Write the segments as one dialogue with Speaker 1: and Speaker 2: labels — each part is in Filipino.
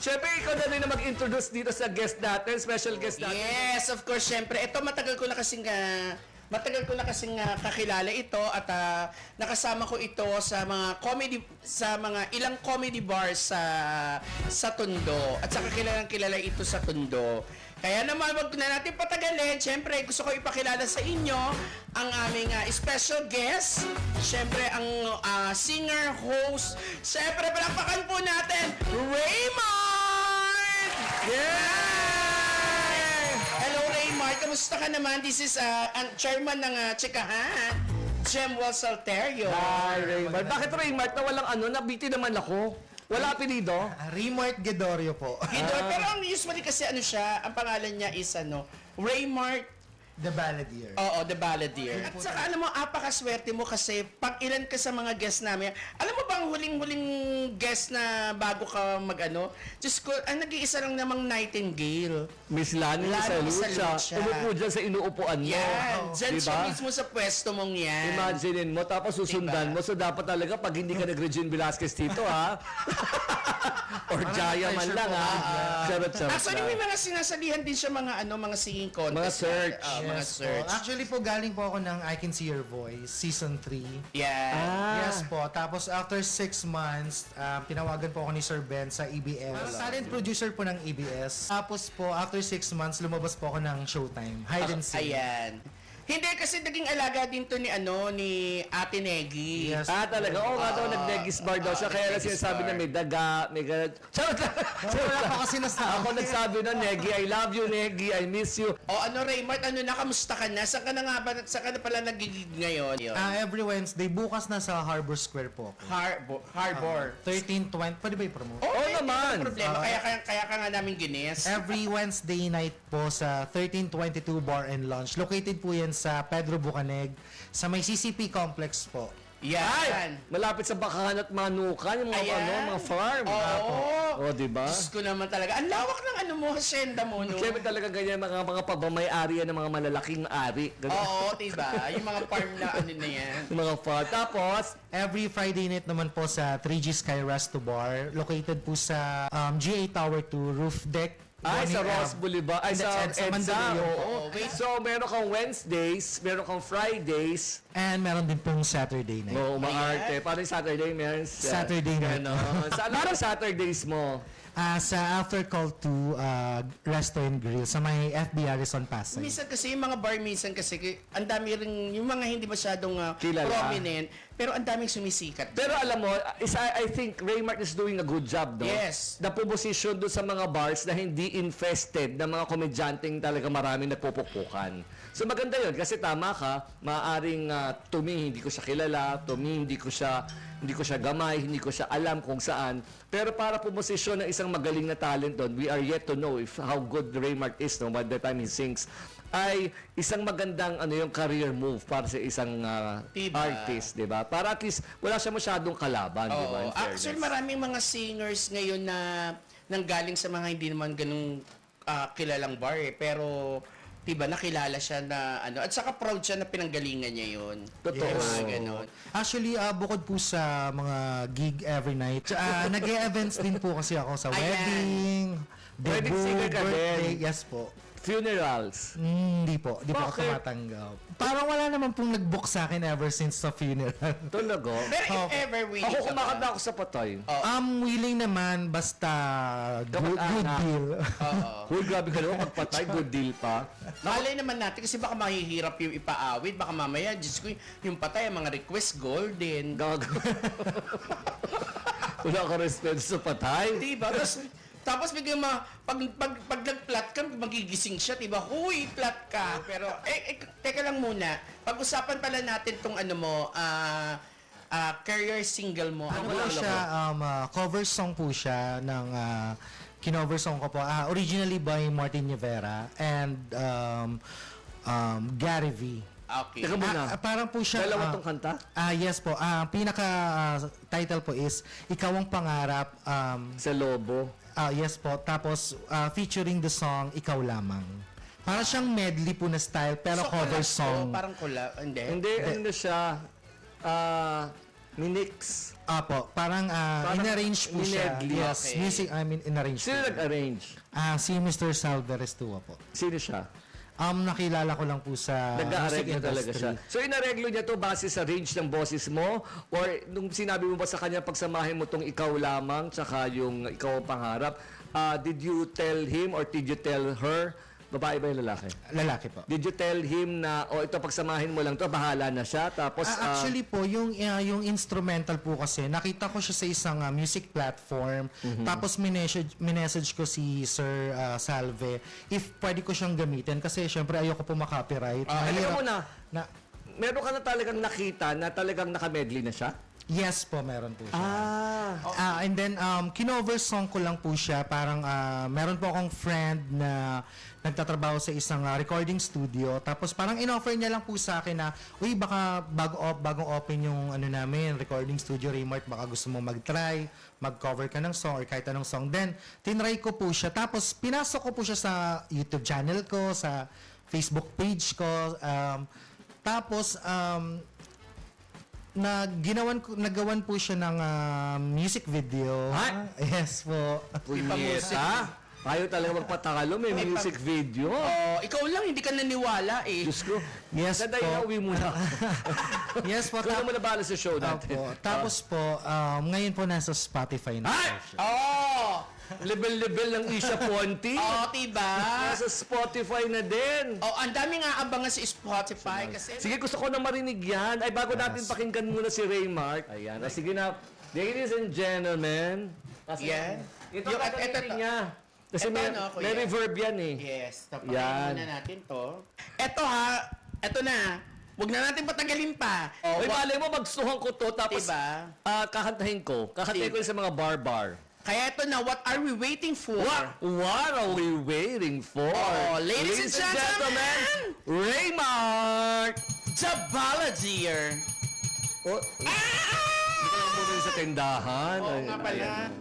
Speaker 1: Siyempre, ikaw na rin na mag-introduce dito sa guest natin, special guest natin.
Speaker 2: Yes, of course, syempre. Ito, matagal ko na kasing kakilala ito at nakasama ko ito sa mga ilang comedy bars sa Tondo at sa kilala ito sa Tondo. Kaya naman, wag na natin patagalin. Siyempre, gusto ko ipakilala sa inyo ang aming special guest. Siyempre, ang singer, host. Siyempre, palakpakan po natin, Raymart!
Speaker 1: Yeah!
Speaker 2: Hello, Raymart. Kamusta ka naman? This is ang chairman ng Chikahan, Jem Walsalterio.
Speaker 1: Hi, Raymart. Bakit Raymart na walang nabiti naman ako? Wala apelido?
Speaker 3: Raymart Gedorio po.
Speaker 2: Pero ang usually kasi ang pangalan niya is Raymart.
Speaker 3: The Balladeer.
Speaker 2: Oo, The Balladeer. At saka alam mo, apakaswerte mo kasi pag ilan ka sa mga guest namin, alam mo bang huling-huling guest na bago ka Diyos ko, ang nag-iisa lang namang Nightingale.
Speaker 1: Miss Lani sa Lucha. Umupo dyan sa inuupuan mo.
Speaker 2: Yan. Dyan
Speaker 1: Diba?
Speaker 2: siya mismo sa pwesto mong yan.
Speaker 1: Imaginein mo, tapos susundan mo. So, dapat talaga, pag hindi ka nag-Regine Velasquez dito, ha? Or Jaya man lang, ha? Charot-charot.
Speaker 2: Actually, may mga sinasalihan din siya mga singing contest.
Speaker 1: Mga search.
Speaker 2: Mga
Speaker 3: Yes po.
Speaker 2: search.
Speaker 3: Actually po, galing po ako ng I Can See Your Voice, Season 3.
Speaker 2: Yeah.
Speaker 3: Yes po. Tapos after 6 months, tinawagan po ako ni Sir Ben sa EBS. Talent producer po ng EBS. Tapos po, after 6 months, lumabas po ako ng Showtime. Hide and Seek.
Speaker 2: Ayan. Hindi kasi naging alaga din to ni Ate Negi.
Speaker 3: Yes.
Speaker 1: Talaga. Oo nga daw, nag-Negis bar daw siya. Kaya lang
Speaker 2: Negis
Speaker 1: sinasabi
Speaker 2: bar.
Speaker 1: na may daga, may ganun. Charot lang!
Speaker 3: Wala po kasi nasabi.
Speaker 1: Ako nagsabi na, Negi, I love you, Negi, I miss you.
Speaker 2: O Raymart, kamusta ka na? Saan ka na nga ba? Saan ka na pala nagigig ngayon?
Speaker 3: Every Wednesday, bukas na sa Harbor Square po ako.
Speaker 2: Harbor.
Speaker 3: 13:20. Pwede ba i-promote?
Speaker 1: Oo naman.
Speaker 2: Walang problema. Kaya ka nga namin gines.
Speaker 3: Every Wednesday night po sa 1322 Bar and Lounge. Located po yan sa Pedro Bucaneg, sa may CCP complex po.
Speaker 2: Yan.
Speaker 1: Malapit sa Bakahan at Manukan, yung mga,
Speaker 2: Ayan.
Speaker 1: mga farm.
Speaker 2: Oo.
Speaker 1: Diba?
Speaker 2: Diyos ko naman talaga. Ang lawak ng hacienda mo, no?
Speaker 1: Siyempre talaga ganyan, mga pagmamayari ng mga malalaking ari. Ganun.
Speaker 2: Oo, diba? Yung mga farm na na yan.
Speaker 1: Yung mga farm. Tapos,
Speaker 3: Every Friday night naman po sa 3G Sky Resto Bar, located po sa GA Tower 2 roof deck.
Speaker 1: sa
Speaker 3: Bonnie
Speaker 1: Ross
Speaker 3: Ave.
Speaker 1: Boulevard. Ay, sa
Speaker 3: Sa
Speaker 1: EDSA.
Speaker 3: Mandaluyong po.
Speaker 1: Oo.
Speaker 2: Wait.
Speaker 1: So, meron kang Wednesdays, meron kang Fridays.
Speaker 3: And meron din pong Saturday night.
Speaker 1: Oo, maarte. Parang Saturday, meron
Speaker 3: Saturday night.
Speaker 1: Saan ang Saturdays mo?
Speaker 3: Sa After Call to Resto and Grill sa may FB Harrison Pasay.
Speaker 2: Minsan kasi yung mga bar ang dami rin yung mga hindi masyadong
Speaker 1: Kilala.
Speaker 2: prominent, pero ang daming sumisikat.
Speaker 1: Pero alam mo, I think Raymart is doing a good job, no?
Speaker 2: Yes.
Speaker 1: Na pumusisyon doon sa mga bars na hindi infested ng mga komedyanteng talaga maraming nagpupukpukan. So maganda yun, kasi tama ka, maaaring to me, hindi ko siya kilala, to me, hindi ko siya gamay, hindi ko siya alam kung saan. Pero para pumusisyon ng isang magaling na talent doon, we are yet to know how good Raymart is, no, by the time he sings, ay isang magandang yung career move para sa isang
Speaker 2: Diba?
Speaker 1: artist, di ba? Para at least wala siya masyadong kalaban, di ba?
Speaker 2: Oo.
Speaker 1: In fairness.
Speaker 2: Actually, maraming mga singers ngayon na nanggaling sa mga hindi naman ganung kilalang bar pero diba nakilala siya na at saka proud siya na pinanggalingan niya yun.
Speaker 1: Totoo.
Speaker 2: Yung mga ganon.
Speaker 3: Actually, bukod po sa mga gig every night, nag-e-events din po kasi ako sa
Speaker 2: Ayan.
Speaker 3: wedding,
Speaker 1: Wedding singer ka
Speaker 3: birthday.
Speaker 1: din.
Speaker 3: Yes po.
Speaker 1: Funerals.
Speaker 3: Hindi po. Di po ako
Speaker 1: Bakit?
Speaker 3: tumatanggap. Parang wala naman pong nag-book sa akin ever since sa funeral.
Speaker 1: Talaga?
Speaker 2: Pero if ever willing
Speaker 1: Ako
Speaker 2: ka ba?
Speaker 1: kumakanta ako sa patay.
Speaker 3: Willing naman, basta good
Speaker 1: Kamag-anak.
Speaker 3: deal.
Speaker 2: Oo.
Speaker 1: Uy, grabe ka naman, magpatay, good deal pa.
Speaker 2: Malay naman natin kasi baka mahihirap yung ipaawit. Baka mamaya, Diyos ko, yung patay, ang mga request golden.
Speaker 1: Gago. Wala ka respeto sa patay.
Speaker 2: Diba? Tapos biglang pag nag-flat ka, magigising siya, diba? Huy, flat ka. Pero, teka lang muna. Pag-usapan pala natin tong career single mo.
Speaker 3: Ano
Speaker 1: wala
Speaker 3: po siya, cover song po siya ng kinover song ko po. Originally by Martin Rivera and Gary V.
Speaker 2: Okay.
Speaker 1: Teka muna.
Speaker 3: Parang po siya...
Speaker 1: Dalawa tong kanta?
Speaker 3: Yes po. Pinaka-title po is Ikaw ang Pangarap.
Speaker 1: Sa Lobo.
Speaker 3: Yes po. Tapos, featuring the song Ikaw Lamang. Parang siyang medley po na style, pero
Speaker 2: So,
Speaker 3: cover
Speaker 2: collab to?
Speaker 3: song.
Speaker 2: Parang collab. Hindi.
Speaker 1: Hindi, ano siya, Minix.
Speaker 3: Apo, parang
Speaker 1: Parang
Speaker 3: in-arrange po siya.
Speaker 1: minedley.
Speaker 3: Yes,
Speaker 2: Okay.
Speaker 3: music, in-arrange
Speaker 1: Sino
Speaker 3: po.
Speaker 1: nag-arrange?
Speaker 3: Si Mr. Salve Restua po.
Speaker 1: Sino siya?
Speaker 3: Nakilala ko lang po sa music
Speaker 1: Nag-aareglo talaga
Speaker 3: industry.
Speaker 1: siya. So, inareglo niya to base sa range ng boses mo? Or nung sinabi mo ba sa kanya, pagsamahin mo tong ikaw lamang, tsaka yung ikaw ang pangarap, did you tell him or did you tell her? Babae ba yung lalaki?
Speaker 3: Lalaki po.
Speaker 1: Did you tell him na, ito pagsamahin mo lang to, bahala na siya? Tapos,
Speaker 3: Actually po, yung instrumental po kasi, nakita ko siya sa isang music platform. Tapos minessage ko si Sir Salve if pwede ko siyang gamitin. Kasi syempre ayoko po makopyright.
Speaker 1: alam mo na,
Speaker 3: na,
Speaker 1: meron ka na talagang nakita na talagang nakamedley na siya?
Speaker 3: yes po, meron po siya. And then, kinover song ko lang po siya. Parang, meron po akong friend na nagtatrabaho sa isang recording studio. Tapos parang in-offer niya lang po sa akin na, uy, baka bagong open yung namin, recording studio, Raymart, baka gusto mo mag-try, mag-cover ka ng song or kahit anong song. Then, tinry ko po siya. Tapos, pinasok ko po siya sa YouTube channel ko, sa Facebook page ko. Tapos, nagawan po siya ng music video.
Speaker 1: Ha?
Speaker 3: Yes po.
Speaker 1: Punyeta! Ayaw talaga magpatakalo, may music video.
Speaker 2: Ikaw lang, hindi ka naniwala eh.
Speaker 1: Diyos ko.
Speaker 3: Yes
Speaker 1: Daday
Speaker 3: po.
Speaker 1: na uwi muna.
Speaker 3: Yes po.
Speaker 1: Kung mo na bahala sa show natin.
Speaker 3: Opo. Tapos po, ngayon po nasa Spotify na po siya.
Speaker 2: Oh!
Speaker 1: Level-level ng Isha Ponti.
Speaker 2: Diba?
Speaker 1: Nasa Spotify na din.
Speaker 2: Ang dami nga abangan sa Spotify kasi...
Speaker 1: Sige, gusto ko na marinig yan. Ay, bago natin pakinggan muna si Raymark. Ayan. Sige na. Ladies and gentlemen.
Speaker 2: Yan.
Speaker 1: Ito
Speaker 2: Yung-
Speaker 1: kakarinig niya. Kasi
Speaker 2: Ito,
Speaker 1: may,
Speaker 2: ano, kuya?
Speaker 1: may reverb yan eh.
Speaker 2: Yes.
Speaker 1: Yan.
Speaker 2: Tapos muna natin to. Ito na. Huwag na natin patagalin pa.
Speaker 1: Uy, malay mo, magsuhan ko to. Tapos,
Speaker 2: Diba?
Speaker 1: kakantahin ko. Kakantahin ko yun sa mga bar-bar.
Speaker 2: Kaya ito na, what are we waiting for?
Speaker 1: What are we waiting for?
Speaker 2: Ladies and gentlemen,
Speaker 1: Raymark!
Speaker 2: Jabaladeer!
Speaker 1: Oh, hindi ka lang muna sa tindahan.
Speaker 2: Oo
Speaker 1: Ay,
Speaker 2: nga pala.
Speaker 1: ayan.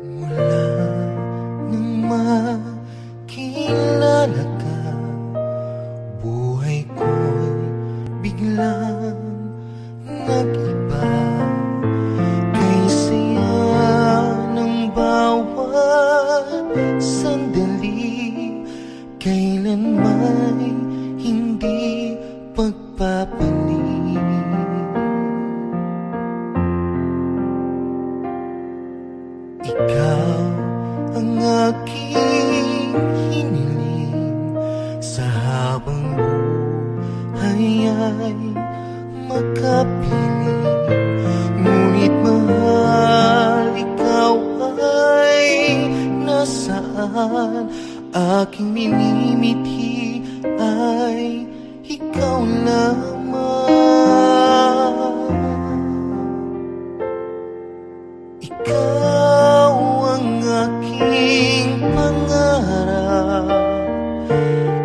Speaker 4: Mula nang makilala ka, buhay ko'y biglang nag-iba. Kay saya ng bawat sandali, kailanman hindi pagpapalit. Ikaw ang aking hiniling sa habang buhay ay makapiling. Ngunit mahal, ikaw ay nasaan? Aking minimithi ay ikaw lamang. Ikaw ang aking pangarap,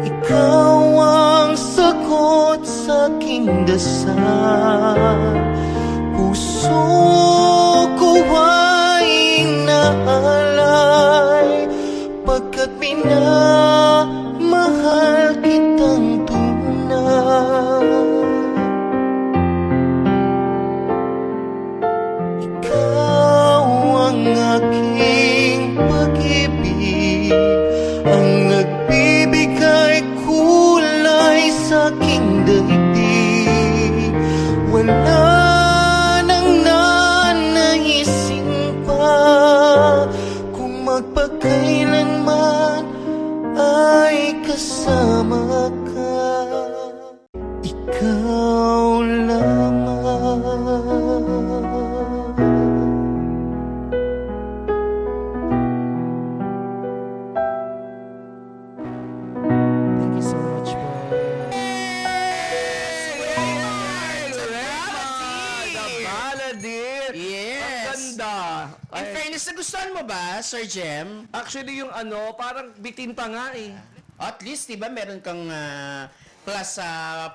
Speaker 4: ikaw ang sagot sa aking dasal. Puso ko ay inaalay, pagkat minamahal kitang tunay.
Speaker 1: ready.
Speaker 2: Yes.
Speaker 1: Ang ganda.
Speaker 2: In
Speaker 1: Ay,
Speaker 2: fairness, nagustuhan mo ba, Sir Jem?
Speaker 1: actually, yung ano, parang bitin pa nga eh.
Speaker 2: At least, di ba, meron kang plus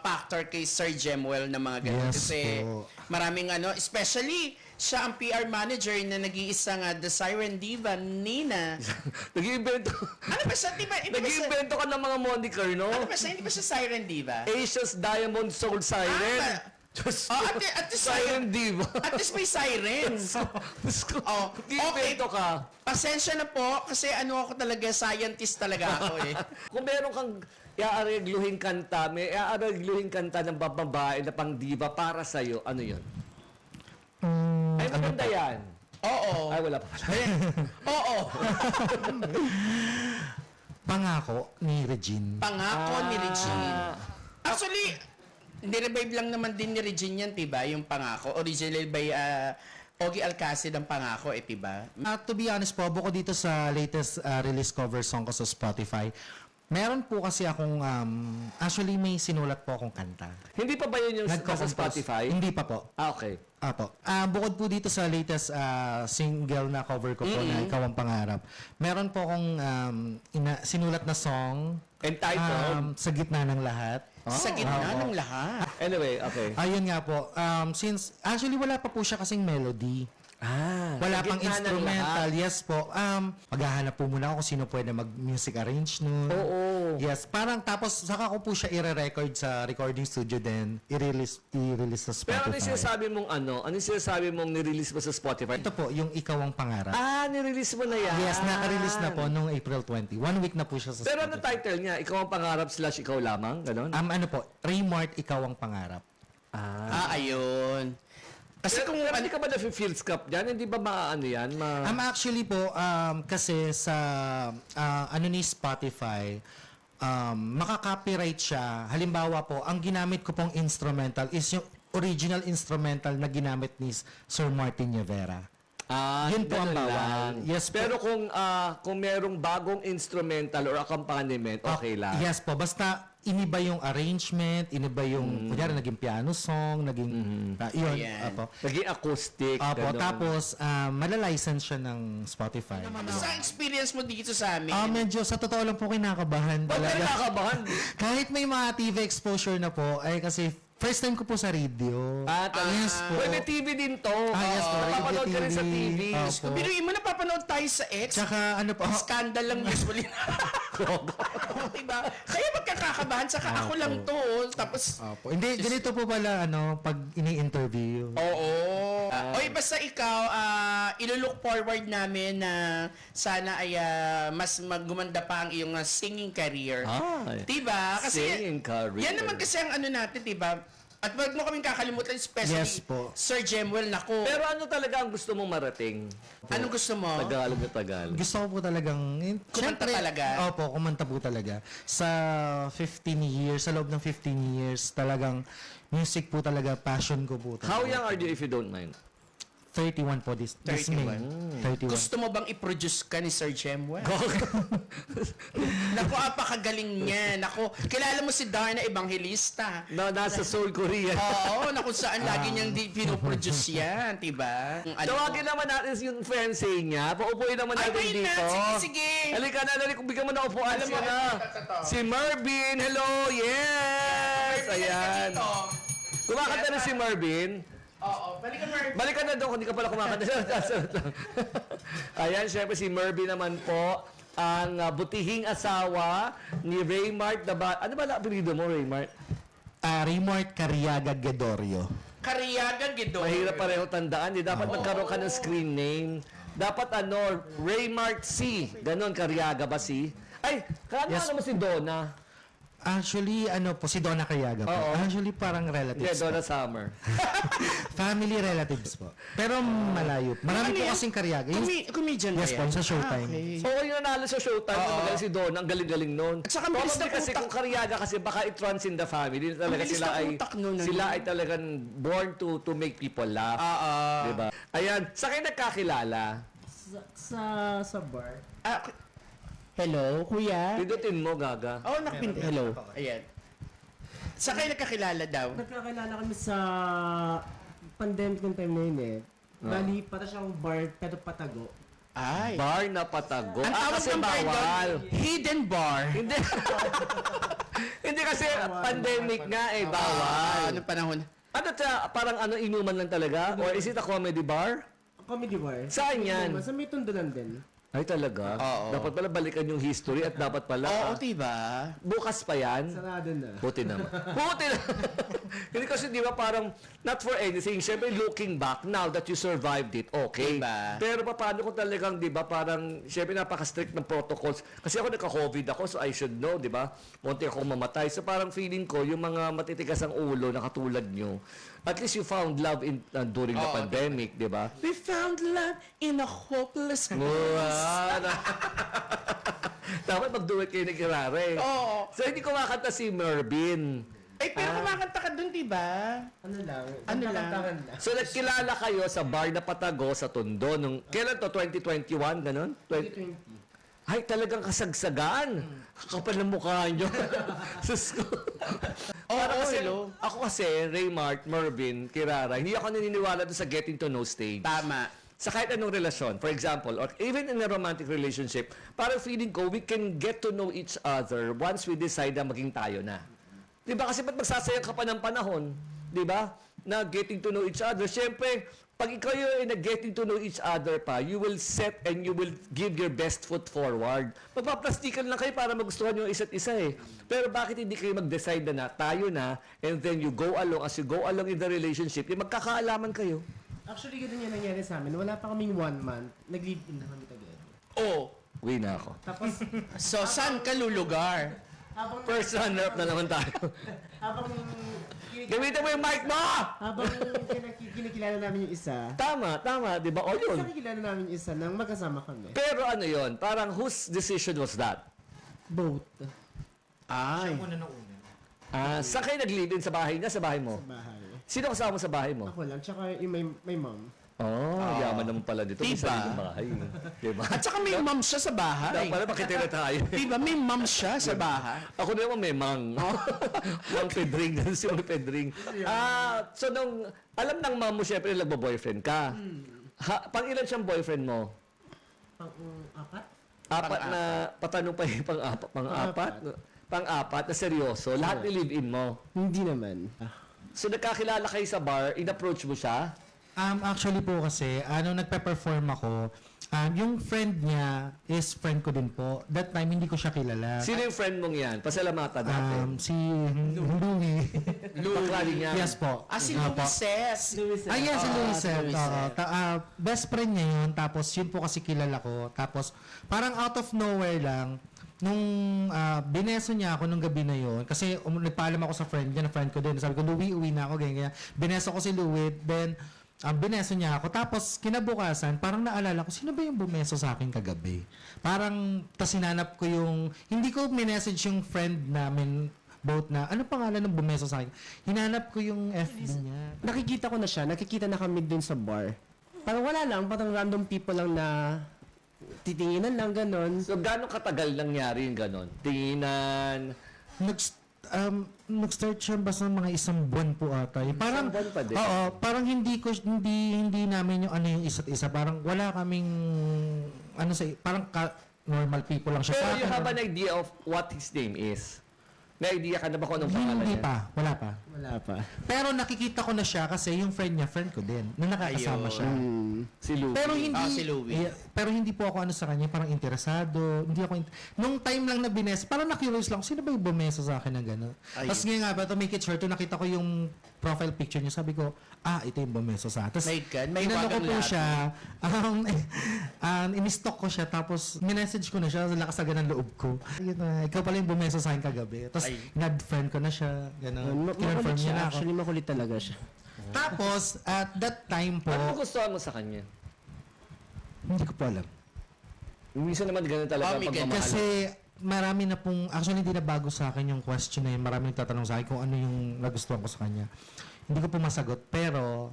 Speaker 2: factor kay Sir Jemwell na mga ganun.
Speaker 3: Yes
Speaker 2: Kasi
Speaker 3: po.
Speaker 2: maraming especially siya ang PR manager na nag-iisang The Siren Diva, Nina.
Speaker 1: Nag-iimbento.
Speaker 2: Ano ba siya? Di ba siya,
Speaker 1: Nag-iimbento ka ng mga moniker, no?
Speaker 2: ano ba siya? Hindi ba siya Siren Diva?
Speaker 1: Asia's Diamond Soul Siren.
Speaker 2: Ah,
Speaker 1: Diyos
Speaker 2: Oh,
Speaker 1: ko.
Speaker 2: at the
Speaker 1: Siren Diva.
Speaker 2: At least may sirens.
Speaker 1: Diyos ko.
Speaker 2: Oh,
Speaker 1: Nag-iimbento ka.
Speaker 2: Pasensya na po kasi ako talaga, scientist talaga ako eh.
Speaker 1: Kung meron kang iaarigluhin kanta, may iaarigluhin kanta ng babae na pang diva para sa'yo, ano yun? Ay, maganda yan.
Speaker 2: Oo.
Speaker 1: Ay, wala pa pala.
Speaker 2: Oo.
Speaker 3: Pangako ni Regine.
Speaker 2: Pangako ni Regine. Actually, nirevive lang naman din ni Regine yan, diba? Yung Pangako. Original by Ogie Alcacid ang Pangako, diba?
Speaker 3: To be honest po, bukod dito sa latest release cover song ko sa Spotify, meron po kasi akong, actually may sinulat po akong kanta.
Speaker 1: Hindi pa ba yun yung sa
Speaker 3: Nagko-compose.
Speaker 1: Spotify?
Speaker 3: Hindi pa po.
Speaker 1: Ah, okay.
Speaker 3: Apo. Bukod po dito sa latest single na cover ko po na Ikaw ang Pangarap, meron po akong sinulat na song
Speaker 1: Entitled?
Speaker 3: Sa Gitna ng Lahat.
Speaker 2: Sa gitna ng lahat.
Speaker 1: Anyway, okay.
Speaker 3: Ayun nga po. Since, actually wala pa po siya kasing melody. Wala
Speaker 1: sa
Speaker 3: pang
Speaker 1: gitna ng
Speaker 3: instrumental. Yes po. Maghahanap po muna ako kung sino pwede mag-music arrange nun.
Speaker 1: Oo.
Speaker 3: Yes. Parang tapos saka ko po siya i-record sa recording studio din. I-release sa Spotify.
Speaker 1: Pero ano yung sinasabi mong ano? Ano yung sinasabi mong nirelease mo sa Spotify?
Speaker 3: Ito po, yung Ikaw ang Pangarap.
Speaker 1: Nirelease mo na yan.
Speaker 3: Yes, naka-release na po noong April 20. 1 week na po siya sa
Speaker 1: Pero ano
Speaker 3: Spotify.
Speaker 1: title niya? Ikaw ang pangarap / ikaw lamang? Ganon?
Speaker 3: Ano po, Raymart, Ikaw ang Pangarap.
Speaker 2: Ayun. Kasi
Speaker 1: Pero,
Speaker 2: kung
Speaker 1: pero hindi ka ba na-Fields Cup dyan? Hindi ba maano yan?
Speaker 3: Actually po, kasi sa ano ni Spotify, makaka-copyright siya. Halimbawa po, ang ginamit ko pong instrumental is yung original instrumental na ginamit ni Sir Martin Rivera. Yun po ang
Speaker 1: ganun
Speaker 3: bawal.
Speaker 1: lang.
Speaker 3: Yes po.
Speaker 1: Pero kung merong bagong instrumental or accompaniment, okay lang.
Speaker 3: Yes po, basta iniba yung arrangement, iniba yung, kunyari naging piano song, naging, yun,
Speaker 2: Ayan.
Speaker 3: apo.
Speaker 1: Naging acoustic.
Speaker 3: Apo,
Speaker 1: ganon.
Speaker 3: tapos, malalicense siya ng Spotify.
Speaker 2: sa experience mo dito sa amin,
Speaker 3: Medyo, sa totoo lang po, kinakabahan
Speaker 1: Ba't ka
Speaker 3: talaga.
Speaker 1: nakakabahan?
Speaker 3: Kahit may mga TV exposure na po, ay kasi first time ko po sa radio. Yes po.
Speaker 1: Pwede TV din to.
Speaker 3: Yes po, radio,
Speaker 1: Napapanood ka rin sa
Speaker 3: TV.
Speaker 1: TV.
Speaker 3: Opo.
Speaker 2: biruin mo, napapanood tayo sa X.
Speaker 3: Tsaka ano po,
Speaker 2: Scandal lang usually. Diba? Kaya magkakakabahan, saka ako lang to. Tapos,
Speaker 3: Opo. Hindi, ganito po pala, pag ini-interview.
Speaker 2: oo. Oy, basta ikaw, ilulook forward namin na sana ay mas gumanda pa ang iyong singing career.
Speaker 1: Ay.
Speaker 2: Diba? Kasi,
Speaker 1: Singing career.
Speaker 2: yan naman kasi ang ano natin, diba? At wag mo kaming kakalimutan, especially
Speaker 3: Yes po.
Speaker 2: Sir Jemwell, nako.
Speaker 1: Pero ano talaga ang gusto mong marating?
Speaker 2: Anong gusto mo?
Speaker 1: Tagalog na Tagalog.
Speaker 3: Gusto ko po talagang,
Speaker 2: Kumanta talaga?
Speaker 3: Opo, kumanta po talaga. Sa 15 years, sa loob ng 15 years, talagang music po talaga, passion ko po talaga.
Speaker 1: How young are you if you don't mind?
Speaker 3: 31 po this May. 31.
Speaker 2: Gusto mo bang i-produce ka ni Sir Jemwell? Naku, apakagaling niya. Naku, kilala mo si Darna Evangelista.
Speaker 1: Nasa Seoul, Korea.
Speaker 2: Oo, naku saan lagi niyang pinoproduce yan, diba?
Speaker 1: Tawagin naman natin yung fiancé niya. Paupuin naman
Speaker 2: Ay,
Speaker 1: natin
Speaker 2: wait
Speaker 1: dito.
Speaker 2: na. Sige, sige.
Speaker 1: Halika na, bigyan mo na upuan
Speaker 2: Alam mo,
Speaker 1: siya na.
Speaker 2: ito.
Speaker 1: Si Marvin, hello, yes! Ayan. Kumakanta na si Marvin.
Speaker 2: Oo, balikan mo.
Speaker 1: Balikan na doon, kung di ka pala kumakanta. Ayan, syempre si Marvin naman po, ang butihing asawa ni Raymart. Ano ba na apelido mo, Raymart?
Speaker 3: Raymart Cariaga Gedorio.
Speaker 2: Kariyaga, Gido.
Speaker 1: Mahirap pareho tandaan. Dapat magkaroon ka ng screen name. Dapat Raymart C. Ganon, Cariaga ba si? Ay,
Speaker 3: Yes.
Speaker 1: ano mo si Donna?
Speaker 3: Actually, si Donna Cariaga po.
Speaker 1: Oo.
Speaker 3: Actually, parang
Speaker 1: Yeah,
Speaker 3: relatives po.
Speaker 1: Donna Summer.
Speaker 3: Family relatives po. Pero malayo. Marami po kasing Cariaga.
Speaker 2: Comedian ba
Speaker 3: Yes
Speaker 2: yan?
Speaker 3: po, sa Showtime.
Speaker 2: Okay.
Speaker 1: Oo, yung nanalo sa Showtime. Magaling si Donna. Ang galing-galing nun.
Speaker 2: At saka ang bilis
Speaker 1: Probably
Speaker 2: na
Speaker 1: kasi
Speaker 2: utak.
Speaker 1: kung Cariaga kasi baka it runs in the family. Talaga
Speaker 2: bilis
Speaker 1: sila
Speaker 2: na
Speaker 1: ay
Speaker 2: utak nun, ano?
Speaker 1: sila ay talagang born to make people laugh. Diba? Ayan, sa kayo nagkakilala?
Speaker 5: Sa bar.
Speaker 2: Hello, kuya?
Speaker 1: Pindutin mo, Gaga.
Speaker 2: Oh, hello. Ayan. Sa kayo nagkakilala daw?
Speaker 5: Nagkakilala kami sa pandemic ng time na yun eh. Bali, para siyang bar, pero patago.
Speaker 2: Ay.
Speaker 1: Bar na patago.
Speaker 2: Ang tawag
Speaker 1: Kasi
Speaker 2: ng bar doon,
Speaker 1: bawal.
Speaker 2: hidden bar.
Speaker 1: Hindi. Hindi kasi pandemic nga eh,
Speaker 2: Ah,
Speaker 1: bawal.
Speaker 2: anong panahon?
Speaker 1: Ano siya, parang ano, inuman lang talaga? Or is it a comedy bar?
Speaker 5: Comedy bar.
Speaker 1: Saan yan?
Speaker 5: Sa may tundulan din.
Speaker 1: Ay talaga?
Speaker 2: Oo.
Speaker 1: Dapat pala balikan yung history at dapat pala
Speaker 2: Oo, diba?
Speaker 1: bukas pa yan.
Speaker 5: Sarado na.
Speaker 1: Buti naman. Buti na. Hindi kasi di ba parang not for anything. Siyempre looking back now that you survived it, okay.
Speaker 2: Diba?
Speaker 1: Pero paano kung talagang di ba parang siyempre napaka-strict ng protocols. Kasi ako nagka-COVID ako so I should know, di ba? Munti akong mamatay. So parang feeling ko yung mga matitigas ang ulo na katulad nyo, at least you found love in during the
Speaker 2: Oo,
Speaker 1: pandemic, di ba?
Speaker 2: We found love in a hopeless
Speaker 1: Dapat mag-duet kayo ni Kirare.
Speaker 2: Oo.
Speaker 1: So hindi kumakanta si Mervin.
Speaker 2: Pero kumakanta ka dun, diba?
Speaker 5: Ano lang?
Speaker 2: Ano lang?
Speaker 5: kantahan lang.
Speaker 1: So nagkilala kayo sa bar na Patago sa Tondo nung kailan to 2021 ganun?
Speaker 5: 2020.
Speaker 1: Ay talagang kasagsagan. Kapal ng mukha nyo. Sus ko. Para kasi,
Speaker 2: hello.
Speaker 1: ako kasi, Raymart, Mervin, Kirara, hindi ako naniniwala doon sa getting to know stage.
Speaker 2: Tama.
Speaker 1: Sa kahit anong relasyon, for example, or even in a romantic relationship, parang feeling ko, we can get to know each other once we decide na maging tayo na. Diba? Kasi ba't magsasayang ka pa ng panahon? Diba? Na getting to know each other. Siyempre, pag ikaw yung getting to know each other pa, you will set and you will give your best foot forward. Magpaplastikan lang kayo para magustuhan yung isa't isa eh. Pero bakit hindi kayo mag-decide na tayo na, and then you go along, as you go along in the relationship, yung magkakaalaman kayo.
Speaker 5: Actually, ganun yung nangyari sa amin. Wala pa kaming 1 month. Nag-live-in na kami together.
Speaker 2: Oh.
Speaker 1: Uwi na ako.
Speaker 5: Tapos,
Speaker 2: So, saan ka lulugar?
Speaker 5: habang
Speaker 1: First runner-up na naman tayo.
Speaker 5: habang
Speaker 1: Gamitin mo yung mic mo!
Speaker 5: habang kinikilala namin yung isa,
Speaker 1: Tama, di ba? O yun.
Speaker 5: nakikilala namin yung isa nang magkasama kami.
Speaker 1: Pero ano yun? Parang whose decision was that?
Speaker 5: Both.
Speaker 2: Ay.
Speaker 3: Una na una.
Speaker 1: Saan kayo nag-live-in? Sa bahay niya? Sa bahay mo?
Speaker 5: Sa bahay.
Speaker 1: Sino kasama mo sa bahay mo?
Speaker 5: Ako lang. Tsaka yung may mom.
Speaker 1: Yaman naman pala dito. May
Speaker 2: Diba?
Speaker 1: sariling bahay. Diba?
Speaker 2: At saka may mom siya sa bahay.
Speaker 1: Pala makitira tayo.
Speaker 2: Diba? May mom siya sa bahay.
Speaker 1: Ako naman may mang. Mang Pedring. Si Mang Pedring. So nung, alam ng mom mo syempre nagbo-boyfriend ka. Pang ilan siyang boyfriend mo?
Speaker 5: Pang-apat?
Speaker 1: Apat na, patanong pa yung pang-apat? Pang-apat na seryoso. Lahat ni-live-in mo.
Speaker 5: Hindi naman.
Speaker 1: So nagkakilala kayo sa bar, in-approach mo siya?
Speaker 3: Actually po kasi, nagpe-perform ako, yung friend niya is friend ko din po. That time, hindi ko siya kilala.
Speaker 1: Sino yung friend mong yan? Pasalamatan natin.
Speaker 3: Si Louie.
Speaker 1: Baklali niya.
Speaker 3: Yes po.
Speaker 2: Si
Speaker 3: Opo.
Speaker 2: Luises.
Speaker 3: Yes, si Louisette.
Speaker 2: Louisette.
Speaker 3: Best friend niya yun. Tapos, yun po kasi kilala ko. Tapos, parang out of nowhere lang, nung bineso niya ako nung gabi na yun, kasi nagpaalam ako sa friend niya, na friend ko din. Sabi ko, Louie, uwi na ako. Ganyan. Bineso ko si Louie. Then, bineso niya ako. Tapos, kinabukasan, parang naalala ko, sino ba yung bumeso sa akin kagabi? Parang, tas hinanap ko yung, hindi ko minessage yung friend namin, both na, ano pangalan ng bumeso sa akin? Hinanap ko yung FB niya.
Speaker 5: Nakikita ko na siya. Nakikita na kami dun sa bar. Parang wala lang. Parang random people lang na titinginan lang, ganon.
Speaker 1: So gano'ng katagal nangyari yung gano'n? Tinginan.
Speaker 3: Nag-start siya basta mga isang buwan po ata. Parang,
Speaker 1: buwan pa din?
Speaker 3: Oo, parang hindi namin yung ano yung isa't isa. Parang wala kaming, parang normal people lang siya.
Speaker 1: Pero
Speaker 3: sa
Speaker 1: you
Speaker 3: akin.
Speaker 1: have an idea of what his name is? May idea ka na ba kung anong pangalan
Speaker 3: Hindi
Speaker 1: niya?
Speaker 3: pa, wala pa.
Speaker 5: Wala pa.
Speaker 3: Pero nakikita ko na siya kasi yung friend niya, friend ko din, na nakakasama siya.
Speaker 1: Si Lou.
Speaker 3: Pero hindi
Speaker 2: si Louie.
Speaker 3: pero hindi po ako ano sa kanya, parang interesado. Hindi ako nung time lang na bines, parang na-curious lang, sino ba yung bumeso sa akin ng gano'n? Tapos ngayon nga ba, to make it short, to nakita ko yung profile picture niya, sabi ko, ito yung bumeso sa akin. Tapos
Speaker 2: May
Speaker 3: inano ko
Speaker 2: wagang
Speaker 3: po
Speaker 2: lahat.
Speaker 3: siya, in-stalk ko siya, tapos minessage ko na siya, lakasagan ng loob ko. Yun na, ikaw pala yung bumeso sa akin kagabi. Tapos nad-friend ko na siya, gano'n. Kinonfirm
Speaker 5: Makulit
Speaker 3: niya
Speaker 5: siya.
Speaker 3: na ako.
Speaker 5: Actually, makulit talaga siya.
Speaker 3: Tapos, at that time po,
Speaker 1: Ano gustuhan mo sa kanya?
Speaker 3: hindi ko po alam.
Speaker 1: Minsan naman ganun talaga
Speaker 2: may
Speaker 1: pagmamahal.
Speaker 3: Kasi marami na pong, actually hindi na bago sa akin yung question na yun. Marami nagtatanong sa akin kung ano yung nagustuhan ko sa kanya. Hindi ko po masagot. Pero,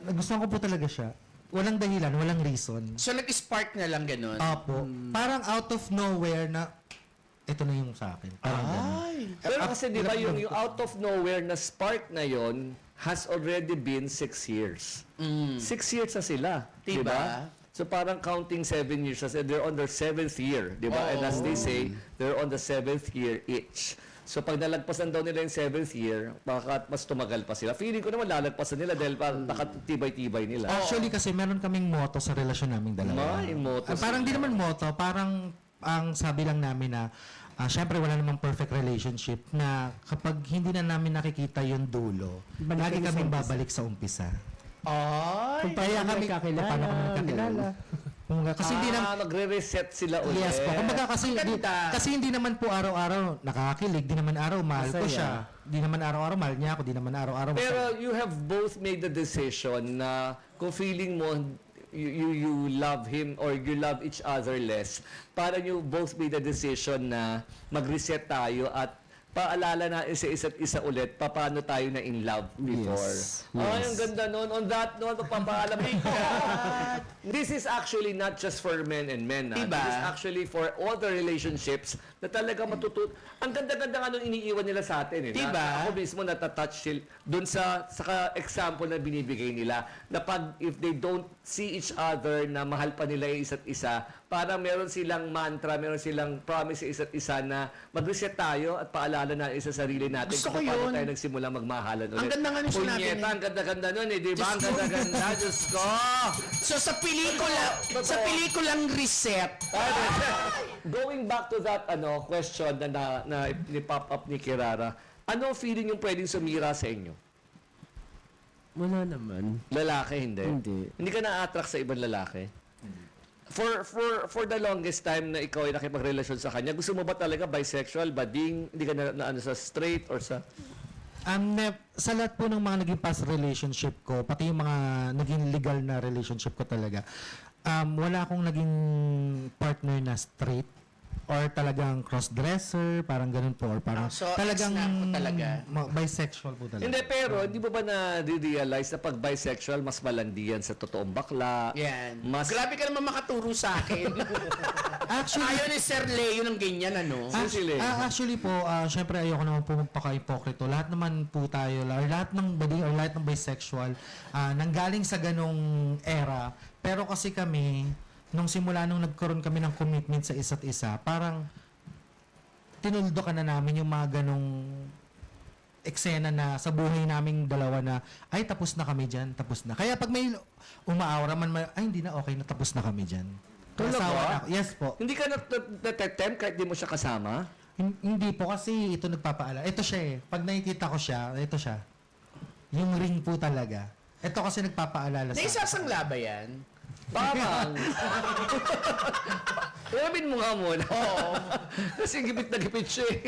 Speaker 3: nagustuhan ko po talaga siya. Walang dahilan, walang reason.
Speaker 2: So, nag-spark na lang ganun.
Speaker 3: Opo. Parang out of nowhere na ito na yung sa akin. Parang ganun.
Speaker 2: Ay.
Speaker 1: Pero kasi di ba yung out of nowhere na spark na yon has already been 6 years. 6 years na sila. Di
Speaker 2: Diba?
Speaker 1: ba? So parang counting 7 years, kasi they're on their 7th year. Di ba? And as they say, they're on the 7th year each. So pag nalagpasan daw nila yung 7th year, baka mas tumagal pa sila. Feeling ko naman lalagpasan nila dahil nakatibay-tibay nila.
Speaker 3: Actually, kasi meron kaming motto sa relasyon naming dalawa.
Speaker 1: May motto
Speaker 3: Parang di naman motto, parang ang sabi lang namin na syempre wala namang perfect relationship na kapag hindi na namin nakikita yung dulo,
Speaker 5: Balik
Speaker 3: lagi
Speaker 5: kami sa
Speaker 3: kaming
Speaker 5: umpisa.
Speaker 3: babalik sa umpisa.
Speaker 2: Ay.
Speaker 3: Kaya kami
Speaker 5: kakilala,
Speaker 3: paano kami nagkakilala. Kasi hindi naman
Speaker 1: magre-reset sila ulit.
Speaker 3: Yes po. Kumbaga
Speaker 2: Ganda.
Speaker 3: kasi hindi naman po araw-araw nakakakilig, di naman araw mahal ko
Speaker 5: Masaya.
Speaker 3: siya. Di naman araw-araw mahal niya ako, di naman araw-araw
Speaker 1: Pero you have both made the decision na kung feeling mo you love him or you love each other less, parang you both made the decision na mag-reset tayo at paalala na sa isa't isa ulit paano tayo na in love before.
Speaker 5: Yes.
Speaker 1: Ay, ang ganda nun. On that note, magpapaalam ko. This is actually not just for men and men.
Speaker 2: Diba?
Speaker 1: This is actually for all the relationships na talaga matutut. Ang ganda-ganda nga nung iniiwan nila sa atin. Eh,
Speaker 2: Diba?
Speaker 1: Na, ako mismo natatouch sila dun sa example na binibigay nila na pag if they don't see each other na mahal pa nila yung isa't isa, parang meron silang mantra, meron silang promise sa isa't isa na mag-reset tayo at paalala na isa sa sarili natin
Speaker 2: Gusto
Speaker 1: kung
Speaker 2: ko
Speaker 1: paano
Speaker 2: yun.
Speaker 1: tayo nagsimula magmahalan ulit.
Speaker 2: Ang ganda nga nung sinabi
Speaker 1: Punyeta,
Speaker 2: niya.
Speaker 1: ang ganda-ganda nun eh, di ba? Ang
Speaker 2: Diyos ko.
Speaker 1: ganda-ganda, Diyos ko!
Speaker 2: So sa pelikulang Reset,
Speaker 1: Going back to that question na ni-pop up ni Kirara, ano feeling yung pwedeng sumira sa inyo?
Speaker 5: Wala naman.
Speaker 1: Lalaki, hindi?
Speaker 5: Hindi.
Speaker 1: Hindi ka na-attract sa ibang lalaki? For the longest time na ikaw ay nakipagrelasyon sa kanya, gusto mo ba talaga bisexual, bading, hindi ka na sa straight or sa...
Speaker 3: Sa lahat po ng mga naging past relationship ko, pati yung mga naging legal na relationship ko talaga, wala akong naging partner na straight or talagang cross-dresser, parang ganun po, or parang
Speaker 2: So,
Speaker 3: talagang
Speaker 2: ex na po talaga.
Speaker 3: bisexual po talaga.
Speaker 1: Hindi, pero hindi mo ba na-realize na pag bisexual, mas malandi yan sa totoong bakla?
Speaker 2: yan.
Speaker 1: Mas...
Speaker 2: Grabe ka naman makaturo sa akin.
Speaker 3: Actually,
Speaker 2: Ayaw ni Sir Leo ng ganyan, ano?
Speaker 1: Sisili.
Speaker 3: Actually po, syempre ayoko naman po magpaka-hypocrite. Lahat naman po tayo, or lahat ng bading or lahat ng bisexual, nanggaling sa ganong era. Pero kasi kami, nung simula nung nagkaroon kami ng commitment sa isa't isa, parang tinuldo ka na namin yung mga ganong eksena na sa buhay naming dalawa na, ay, tapos na kami dyan, tapos na. Kaya pag may umaawra man, ay, hindi na, okay na, tapos na kami dyan.
Speaker 1: Talaga?
Speaker 3: Asawa na ako. Yes po.
Speaker 1: Hindi ka na-tempt kahit di mo siya kasama?
Speaker 3: Hindi po kasi ito nagpapaala. Ito siya eh. Pag nakikita ko siya, ito siya. Yung ring po talaga. Ito kasi nagpapaalala sa
Speaker 2: Naisasangla ba yan?
Speaker 1: Parang. Ilamin mo nga muna.
Speaker 2: Oo.
Speaker 1: Kasi gipit na gipit siya eh.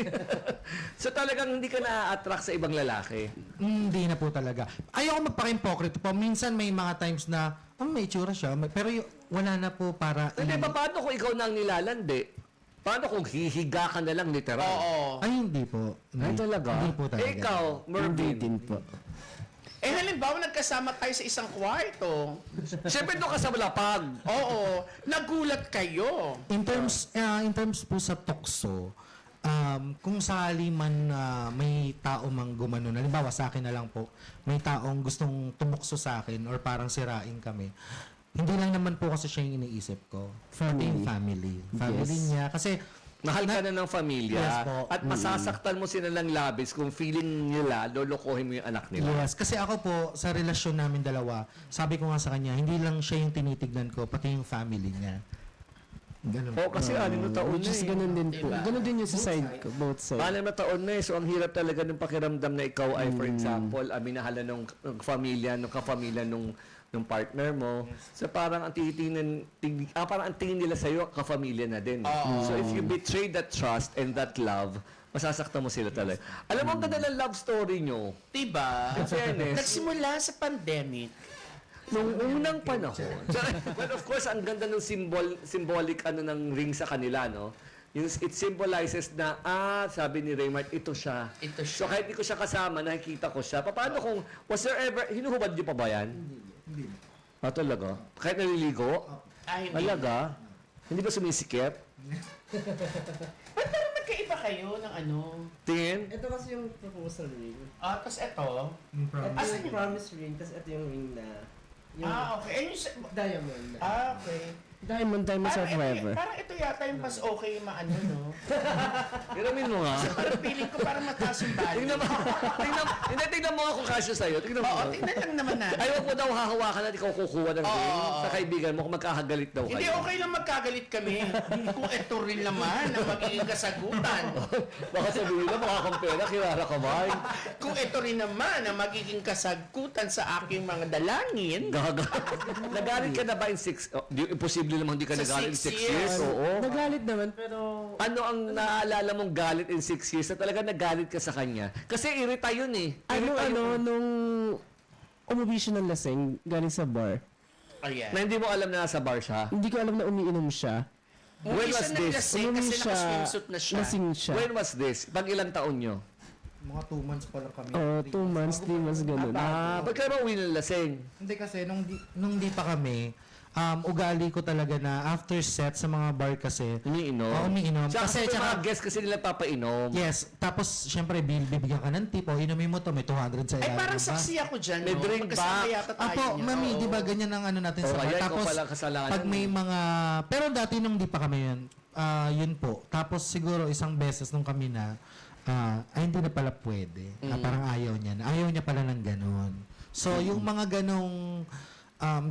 Speaker 1: So talagang hindi ka na-attract sa ibang lalaki.
Speaker 3: Hindi na po talaga. Ayoko magpaka-hypocrite po. Minsan may mga times na, may itsura siya. Pero wala na po para...
Speaker 1: Hindi ba, paano kung ikaw na ang nilalandi? Paano kung hihiga ka na lang literal?
Speaker 2: Oo.
Speaker 3: Ay, hindi po.
Speaker 1: Ay, talaga?
Speaker 3: Hindi po talaga.
Speaker 1: Eh, ikaw, Mervin.
Speaker 5: Din po.
Speaker 2: Halimbawa, nagkasama tayo sa isang kwarto.
Speaker 1: Siyempre doon ka sa malapag.
Speaker 2: Oo. Nagulat kayo.
Speaker 3: In terms po sa tukso, kung sakali man may tao mang gumano, halimbawa sa akin na lang po, may taong gustong tumukso sa akin or parang sirain kami, hindi lang naman po kasi siya yung iniisip ko. Pati yung family. Family
Speaker 5: Yes.
Speaker 3: niya. Kasi,
Speaker 1: Mahal ka na ng pamilya.
Speaker 3: Yes po.
Speaker 1: At masasaktan mo sila ng labis kung feeling nila, lolokohin mo yung anak nila.
Speaker 3: yes. Kasi ako po, sa relasyon namin dalawa, sabi ko nga sa kanya, hindi lang siya yung tinitignan ko, pati yung family niya. Ganun po.
Speaker 1: Oo, kasi 6 na taon
Speaker 5: Which
Speaker 1: na
Speaker 5: is
Speaker 1: eh.
Speaker 5: ganun din po.
Speaker 2: Diba?
Speaker 5: Ganun din yung sa side ko, both sides.
Speaker 1: 6 na taon na eh. So, ang hirap talaga ng pakiramdam na ikaw ay, for example, minahalan ng kafamilya nung partner mo. So, parang ang parang ang tingin nila sa'yo, kafamilya na din. So, if you betray that trust and that love, masasaktan mo sila talaga. Alam mo, ang ganda ng love story nyo.
Speaker 2: Diba?
Speaker 1: In fairness.
Speaker 2: Nagsimula sa pandemic.
Speaker 1: Nung unang panahon. But of course, ang ganda ng symbolic ng ring sa kanila, no? It symbolizes na, sabi ni Raymart, ito siya.
Speaker 2: Ito
Speaker 1: So
Speaker 2: siya.
Speaker 1: kahit di ko siya kasama, nakikita ko siya. Paano kung, was there ever, hinuhubad niyo pa ba yan? Hindi. Talaga? Kahit naliligo?
Speaker 2: Ay, hindi.
Speaker 1: Talaga? Hindi ba sumisikip?
Speaker 2: Ba't parang nagkaiba kayo ng ano?
Speaker 1: Tingin?
Speaker 5: Ito kasi yung proposal ring.
Speaker 2: Tapos ito.
Speaker 5: Ito
Speaker 2: Asan
Speaker 5: yung
Speaker 2: yung-
Speaker 5: promise ring, tapos ito yung ring na... Yung
Speaker 2: Okay. And yung
Speaker 5: diamond.
Speaker 2: okay.
Speaker 5: Diamond sa forever.
Speaker 2: Parang ito yata yung mas okay maano, no?
Speaker 1: Hiramin mo nga.
Speaker 2: Parang feeling ko parang mataas yung value.
Speaker 1: Tingnan mo. Tingnan mo nga kung kasya sa'yo. Tingnan mo.
Speaker 2: Oo, tingnan lang naman natin.
Speaker 1: Ay, wag mo daw hahawakan at ikaw kukuha ng ring sa kaibigan mo kung magkakagalit daw kayo.
Speaker 2: Hindi, okay lang magkagalit kami. Kung ito rin naman ang magiging kasagutan.
Speaker 1: Baka sabihin na, makakampera, kilala ka ba?
Speaker 2: Kung ito rin naman ang magiging kasagutan sa aking mga dalangin.
Speaker 1: Nagalit ka na ba in 6? Imposible namang hindi ka
Speaker 2: Sa
Speaker 1: nagalit in
Speaker 2: 6
Speaker 1: 6 years.
Speaker 2: years.
Speaker 1: Oo.
Speaker 5: Nagalit naman, pero...
Speaker 1: Ano ang naaalala mong galit in 6 years na talaga nagalit ka sa kanya? Kasi irita yun eh. Irita yun.
Speaker 5: nung umuwi siya ng lasing galing sa bar,
Speaker 2: Ayan.
Speaker 1: Na hindi mo alam na nasa bar siya.
Speaker 5: hindi ko alam na umiinom siya.
Speaker 1: When was this?
Speaker 2: Kasi naka-swimsuit na siya.
Speaker 5: Lasing siya.
Speaker 1: When was this? Pag ilang taon nyo?
Speaker 3: Mga 2 months pa lang kami.
Speaker 5: Oo, 2 months, 3 months, ganun.
Speaker 1: Ba't ka ba uwi ng lasing?
Speaker 3: Hindi kasi, nung di pa kami, ugali ko talaga na after set sa mga bar kasi,
Speaker 1: Umiinom?
Speaker 3: umiinom.
Speaker 1: Kasi
Speaker 3: Kasi,
Speaker 1: mga guests kasi nila papainom.
Speaker 3: yes, tapos, syempre, bibigyan ka ng tip, o inumin mo to, may 200 sa
Speaker 2: Ay,
Speaker 3: ilalim.
Speaker 2: parang
Speaker 3: ba?
Speaker 2: saksi ako dyan,
Speaker 1: May
Speaker 2: no?
Speaker 1: drink
Speaker 2: Magkasama
Speaker 1: ba?
Speaker 2: yata tayo
Speaker 3: Apo,
Speaker 2: niya.
Speaker 3: mami,
Speaker 2: Oo.
Speaker 3: di ba ganyan ang ano natin sa
Speaker 1: Oh,
Speaker 3: bar?
Speaker 1: ayan, ikaw
Speaker 3: Tapos,
Speaker 1: palang kasalanan
Speaker 3: pag may mga, pero dati nung di pa kami yun, yun po. Tapos siguro isang beses nung kami na, ay hindi na pala pwede. Parang ayaw niya. Ayaw niya pala ng ganun. So, yung mga ganong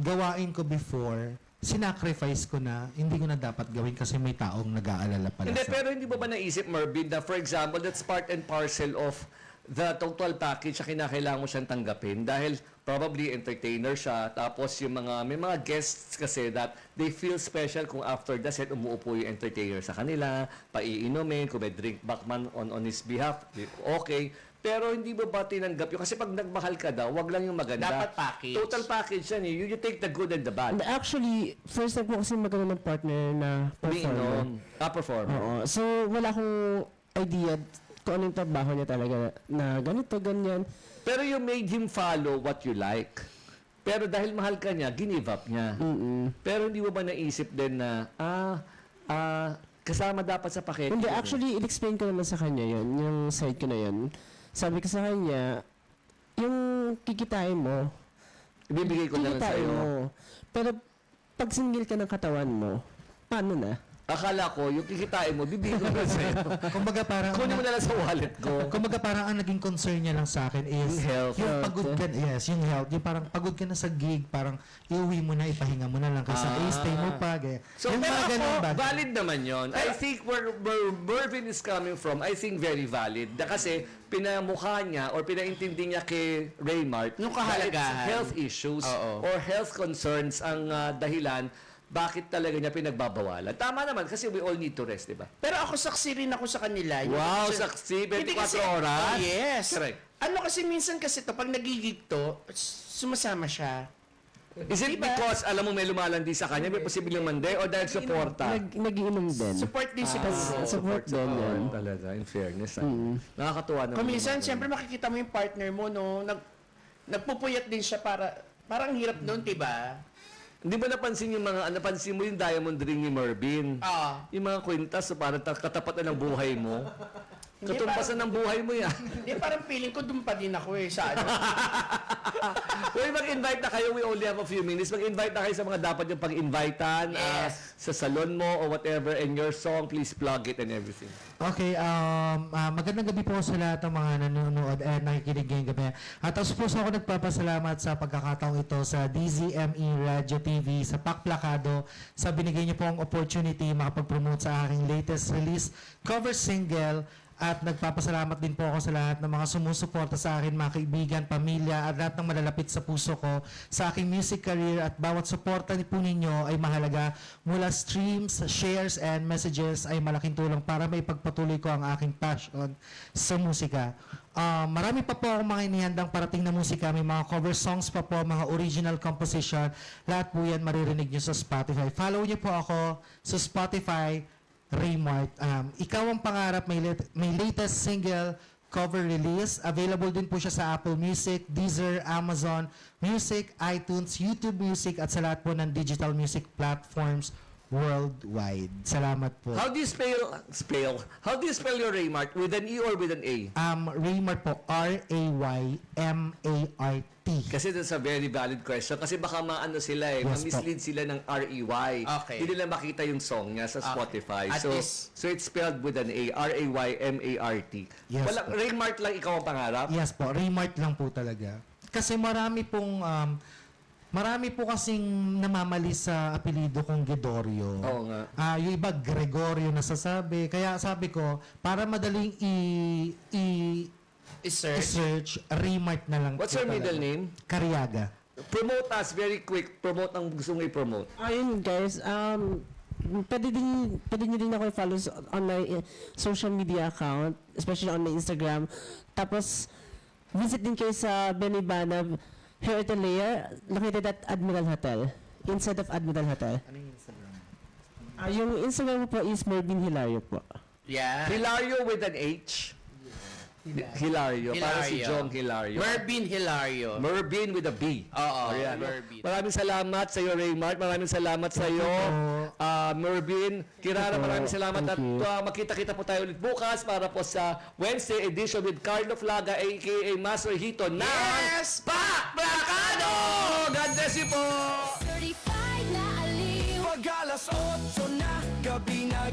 Speaker 3: gawain ko before, sinacrifice ko na, hindi ko na dapat gawin kasi may taong nag-aalala pala
Speaker 1: Hindi,
Speaker 3: sa...
Speaker 1: pero hindi mo ba naisip, Marvin, na for example, that's part and parcel of the total package na kinakailangan mo siyang tanggapin dahil probably entertainer siya tapos yung mga may mga guests kasi that they feel special kung after the set umuupo yung entertainer sa kanila, paiinumin, kung may drink back man on his behalf, okay. Pero hindi mo ba tinanggap yun? Kasi pag nagmahal ka daw, wag lang yung maganda.
Speaker 2: Dapat package.
Speaker 1: Total package yan eh. You take the good and the bad.
Speaker 5: And actually, first time ko kasi magkaroon ng partner na performer.
Speaker 1: Umiinom. Performer.
Speaker 5: Oo. So, wala akong idea kung ano yung trabaho niya talaga na ganito, ganyan.
Speaker 1: Pero you made him follow what you like. Pero dahil mahal ka niya, give up niya. Pero hindi mo ba naisip din na, kasama dapat sa package?
Speaker 5: Hindi, actually, in-explain ko naman sa kanya yun, yung side ko na yun. Sabi ko sa kanya, yung kikitain mo,
Speaker 1: Ibibigay ko na lang
Speaker 5: kikitain
Speaker 1: sa'yo.
Speaker 5: mo. Pero pag single ka ng katawan mo, paano na?
Speaker 1: Akala ko, yung kikitain mo, bibigay ko na lang sa'yo.
Speaker 3: Kumbaga parang...
Speaker 1: Kunin mo na lang sa wallet ko.
Speaker 3: Kumbaga parang ang naging concern niya lang sa akin is
Speaker 1: Yung health.
Speaker 3: yung pagod ka, yes, yung health. Yung parang pagod ka na sa gig, parang iuwi mo na, ipahinga mo na lang kaysa stay mo pa. Ganyan.
Speaker 1: So,
Speaker 3: Yung
Speaker 1: pero
Speaker 3: mga
Speaker 1: ako,
Speaker 3: ganun bagay.
Speaker 1: valid naman yon. I think where Mervin is coming from, I think very valid. Kasi pinamukha niya or pinaintindi niya kay Raymart
Speaker 2: Nung
Speaker 1: na it's
Speaker 2: kahalagahan.
Speaker 1: health issues
Speaker 2: Oo.
Speaker 1: or health concerns ang dahilan bakit talaga niya pinagbabawalan. Tama naman kasi we all need to rest, di ba?
Speaker 2: Pero ako saksi rin ako sa kanila. Yung
Speaker 1: Wow,
Speaker 2: kasi-
Speaker 1: saksi, 24
Speaker 2: Hindi kasi-
Speaker 1: oras?
Speaker 2: Oh, yes.
Speaker 1: Correct.
Speaker 2: Ano kasi minsan kasi to pag nagigig to, sumasama siya.
Speaker 1: Is it
Speaker 2: Diba?
Speaker 1: because alam mo may lumalandi sa kanya, may posibleng mande o dahil suporta?
Speaker 5: Nagiinom din.
Speaker 2: Support din siguro.
Speaker 5: Support din yan.
Speaker 1: Talaga, in fairness. Nakakatuwa naman.
Speaker 2: Kung minsan,
Speaker 1: naman.
Speaker 2: siyempre makikita mo yung partner mo, no, nagpupuyat din siya parang hirap doon, diba?
Speaker 1: Hindi ba napansin mo yung diamond ring ni Mervin?
Speaker 2: Ah.
Speaker 1: Yung mga kwintas, so parang katapatan ng buhay mo.
Speaker 2: Hindi,
Speaker 1: Katumpasan ng buhay mo yan.
Speaker 2: Hindi, parang feeling ko doon pa din ako sa ano.
Speaker 1: Uy, mag-invite na kayo. We only have a few minutes. Mag-invite na kayo sa mga dapat yung pag-invitean.
Speaker 2: Yes.
Speaker 1: Sa salon mo or whatever. And your song, please plug it and everything.
Speaker 3: Okay, magandang gabi po sa lahat ng mga nanonood at nakikinig ngayong gabi. At tapos po ako nagpapasalamat sa pagkakataong ito sa DZME Radio TV, sa Pakplakado, sa binigay niyo pong opportunity makapag-promote sa aking latest release, cover single, at nagpapasalamat din po ako sa lahat ng mga sumusuporta sa akin, mga kaibigan, pamilya, at lahat ng malalapit sa puso ko sa aking music career. At bawat suporta po ninyo ay mahalaga. Mula streams, shares, and messages ay malaking tulong para may pagpatuloy ko ang aking passion sa musika. Marami pa po akong mga inihandang parating na musika. May mga cover songs pa po, mga original composition. Lahat po yan maririnig nyo sa Spotify. Follow nyo po ako sa Spotify, Raymart. Ikaw ang Pangarap, may latest single cover release. Available din po siya sa Apple Music, Deezer, Amazon Music, iTunes, YouTube Music at sa lahat po ng digital music platforms worldwide. Salamat po.
Speaker 1: How do you How do you spell your Raymart? With an E or with an A?
Speaker 3: Raymart po, R-A-Y-M-A-R-T.
Speaker 1: Kasi that's a very valid question. Kasi baka maano sila
Speaker 3: Yes,
Speaker 1: ma-mislead sila ng R-E-Y.
Speaker 2: Okay.
Speaker 1: Hindi nila makita yung song niya sa Spotify.
Speaker 2: At
Speaker 1: So,
Speaker 2: least-
Speaker 1: so it's spelled with an A, R-A-Y-M-A-R-T.
Speaker 3: Yes,
Speaker 1: Walang,
Speaker 3: po.
Speaker 1: Raymart lang ikaw ang pangarap?
Speaker 3: Yes po, Raymart lang po talaga. Kasi marami po kasing namamali sa apelido kong Gregorio.
Speaker 1: Oo nga.
Speaker 3: Yung iba Gregorio nasasabi. Kaya sabi ko, para madaling
Speaker 2: I-search.
Speaker 3: i-search, Raymart na lang
Speaker 1: What's
Speaker 3: po
Speaker 1: your middle
Speaker 3: talaga.
Speaker 1: name?
Speaker 3: Cariaga.
Speaker 1: Promote us very quick. Promote ang gusto mong i-promote.
Speaker 5: Ayun guys, pwede nyo din ako i-follow on my social media account, especially on my Instagram. Tapos, visit din kayo sa Benibana here at the layer, located at Admiral Hotel, inside of Admiral Hotel. Ano yung Instagram? Yung Instagram ko po is Mervin Hilario po.
Speaker 2: Yeah.
Speaker 1: Hilario with an H. Hilario. Para si Jong Hilario.
Speaker 2: Mervin Hilario.
Speaker 1: Mervin with a B.
Speaker 2: Oo,
Speaker 1: Ayan.
Speaker 2: Mervin.
Speaker 1: Maraming salamat sa iyo, Raymart. Maraming salamat sa iyo, Mervin. Kirara, maraming salamat. At
Speaker 5: Thank you.
Speaker 1: makita-kita po tayo ulit bukas para po sa Wednesday edition with Carlo Flaga, a.k.a. Master Hito ng
Speaker 2: Yes!
Speaker 1: Pakplakado! God bless you po!
Speaker 6: Certified na aliw.
Speaker 4: Pag alas 8 na gabi na